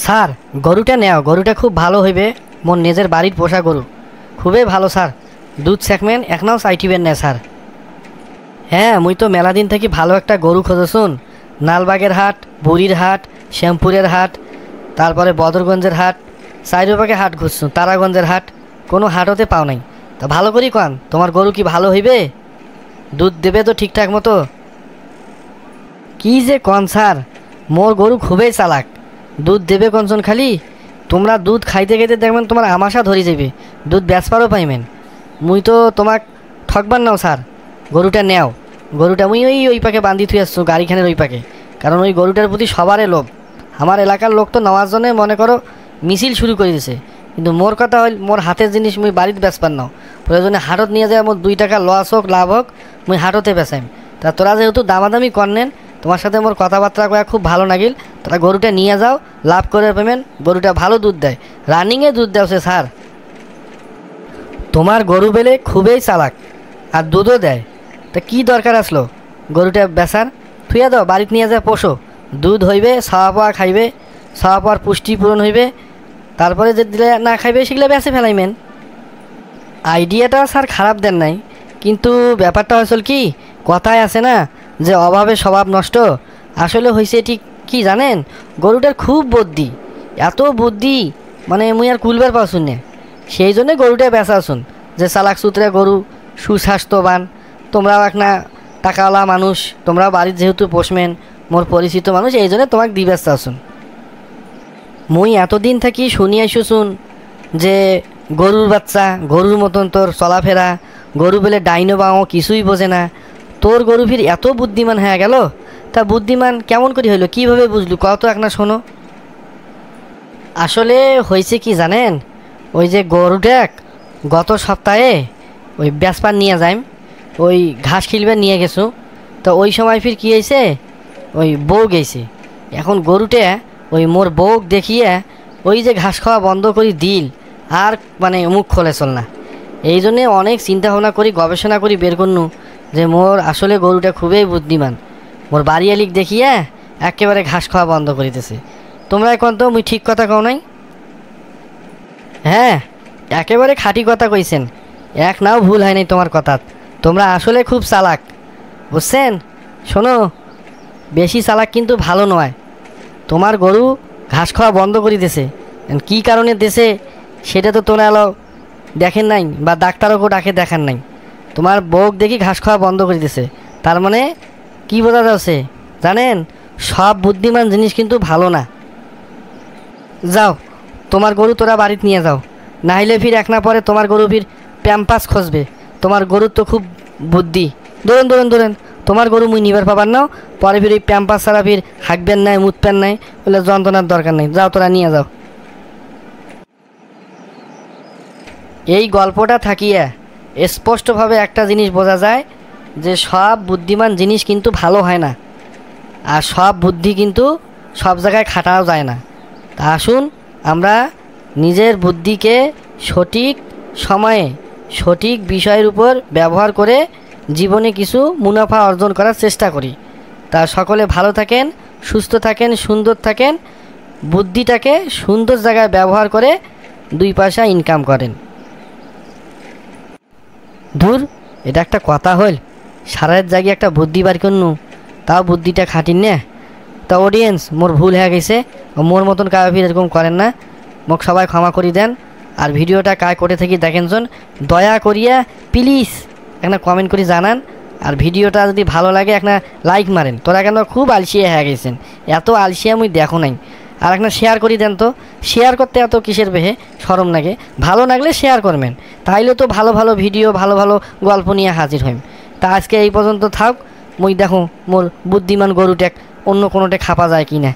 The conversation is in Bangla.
স্যার গরুটা নেও, গরুটা খুব ভালো হইবে, মোর নিজের বাড়ির পোষা গরু, খুবই ভালো স্যার। দুধ সেকমেন এখনাও চাইটিবেন না স্যার। হ্যাঁ মুই তো মেলা দিন থেকে ভালো একটা গরু খুঁজেছুন। নালবাগের হাট, বুড়ির হাট, শ্যামপুরের হাট, তারপরে বদরগঞ্জের হাট, চাইরোবাগে হাট ঘুরছুন, তারাগঞ্জের হাট, কোনো হাটতে পাও নাই। তা ভালো করি কন তোমার গরু কি ভালো হইবে? দুধ দেবে তো ঠিকঠাক মতো? কি যে কন স্যার, মোর গরু খুবই চালাক, দুধ দেবে কনসন খালি। তোমরা দুধ খাইতে খাইতে দেখবেন তোমার আমাশা ধরে যাবে, দুধ বেচপারও পাইবেন। মুই তো তোমাক ঠকবার নাও স্যার, গরুটা নেও। গরুটা মুই ওই পাকে বান্ধি থুই আসছো, গাড়িখানের ওই পাকে, কারণ ওই গরুটার প্রতি সবারই লোভ। আমার এলাকার লোক তো নেওয়ার জন্যে মনে করো মিছিল শুরু করে দিছে, কিন্তু মোর কথা হল মোর হাতের জিনিস মুই বাড়িতে বেচপার নাও, প্রয়োজনে হাটত নিয়ে যায়, মোর 2 টাকা লস হোক লাভ হোক মুই হাটতে বেচাইম। তা তোরা যেহেতু দামাদামি করনেন, তোমার সাথে মোর কথাবার্তা কয়া খুব ভালো লাগিল। তোরা গরুটা নিয়ে যাও, লাভ করে পাবেন। গরুটা ভালো দুধ দেয়, রানিংয়ে দুধ দেওছে স্যার। তোমার গরু বেলে খুবই চালাক আর দুধও দেয়, তা কি দরকার আসলো গরুটা বেচার? থুইয়া দাও, বাড়িতে নিয়ে যা পোষো, দুধ হইবে, ছাওয়া পাওয়া খাইবে, ছাওয়া পাওয়ার পুষ্টি পূরণ হইবে, তারপরে যে দিলে না খাইবে সেগুলো বেঁচে ফেলাইমেন। আইডিয়াটা স্যার খারাপ দেন নাই, কিন্তু ব্যাপারটা আসল কি, কথায় আছে না যে অভাবে স্বভাব নষ্ট। আসলে হয়েছে ঠিক কি জানেন, গরুটার খুব বুদ্ধি, এত বুদ্ধি মানে মুই আর কুলবার পাওছুন না। সেই জন্যে গরুটা বেচা আসুন, যে চালাক সুতরা গরু, সুস্বাস্থ্যবান। তোমরাও একটা টাকাওয়ালা মানুষ, তোমরাও বাড়ির যেহেতু পোষমেন, মোর পরিচিত মানুষ, এই জন্য তোমাকে দি ব্যস্ত আসুন। মুই এতদিন থাকি শুনি আইসুন যে গরুর বাচ্চা, গরুর মতন তোর চলাফেরা, গরু বলে ডাইনো বাও কিছুই বোঝে না। তোর গরু ফির এত বুদ্ধিমান হয়ে গেল, তা বুদ্ধিমান কেমন করে হইলো, কীভাবে বুঝলু কত একটা শোনো। আসলে হয়েছে কি জানেন, ওই যে গরুটাক গত সপ্তাহে ওই বেসপার নিয়ে যাইম, ওই ঘাস খিলবে নিয়ে গেছো। তো ওই সময় ফির কী হয়েছে, ওই বউ গেছে। এখন গরুটা ওই মোর বউ দেখিয়ে ওই যে ঘাস খাওয়া বন্ধ করি দিল, আর মানে মুখ খোলে চল না। এই জন্যে অনেক চিন্তা ভাবনা করি, গবেষণা করি, বের করনু যে মোর আসলে গরুটা খুবই বুদ্ধিমান। মোর বাড়িয়ালিক দেখিয়ে একেবারে ঘাস খাওয়া বন্ধ করিতেছে। তোমরা এখন তো মুই ঠিক কথা কও নাই? হ্যাঁ একেবারে খাঁটি কথা কইছেন, এক নাও ভুল হয় নাই তোমার কথাত। তোমরা আসলে খুব চালাক, বুঝছেন? শোনো, বেশি চালাক কিন্তু ভালো নয়। তোমার গরু ঘাস খাওয়া বন্ধ করে দিয়েছে, কী কারণে দেশে সেটা তো তোমরা এলো দেখেন নাই, বা ডাক্তারও ডাকে দেখান নাই। তোমার বউক দেখি ঘাস খাওয়া বন্ধ করে দিয়েছে, তার মানে কী বোঝা যাচ্ছে জানেন, সব বুদ্ধিমান জিনিস কিন্তু ভালো না। যাও তোমার গরু তোরা বাড়িতে নিয়ে যাও, নাইলে ফির এক না পরে তোমার গরু ফির প্যাম্পাস খসবে। তোমার গরুর তো খুব বুদ্ধি। ধরেন ধরেন ধরেন, তোমার গরু মুই নিবার পাবার নাও, পরে ফির এই প্যাম্পাস ছাড়া ফির হাঁকবেন নাই, মুতবেন নাই, বলে যন্ত্রণার দরকার নেই। যাও তোরা নিয়ে যাও। এই গল্পটা থাকিয়া স্পষ্টভাবে একটা জিনিস বোঝা যায় যে সব বুদ্ধিমান জিনিস কিন্তু ভালো হয় না, আর সব বুদ্ধি কিন্তু সব জায়গায় খাটাও যায় না। তা আসুন আমরা নিজের বুদ্ধিকে সঠিক সময়ে সঠিক বিষয়ের উপর ব্যবহার করে জীবনে কিছু মুনাফা অর্জন করার চেষ্টা করি। তা সকলে ভালো থাকেন, সুস্থ থাকেন, সুন্দর থাকেন, বুদ্ধিটাকে সুন্দর জায়গায় ব্যবহার করে 2 পয়সা ইনকাম করেন। ধুর, এটা একটা কথা হল, সারার জায়গায় একটা বুদ্ধি বার করনু, তাও বুদ্ধিটা খাটিন না। তা অডিয়েন্স, মোর ভুল হয়ে গেছে, মোর মতন কাউ ফির এরকম করেন না, মোক সবাই ক্ষমা করি দেন। আর ভিডিওটা কায় করে থাকি দেখেনজন, দয়া করিয়া প্লিজ একটা কমেন্ট করে জানান। আর ভিডিওটা যদি ভালো লাগে একটা লাইক মারেন। তোরা কেন খুব আলসিয়া হয়ে গেছেন, এত আলসিয়া মুই দেখো নাই। আর একটা শেয়ার করি দেন তো, শেয়ার করতে এত কিসের বেহে শরম লাগে? ভালো লাগলে শেয়ার করবেন, তাইলে তো ভালো ভালো ভিডিও, ভালো ভালো গল্প নিয়ে হাজির হইম। তা আজকে এই পর্যন্ত থাক, মুই দেখো মোর বুদ্ধিমান গরুটেক অন্য কোনোটে খাপা যায় কি না।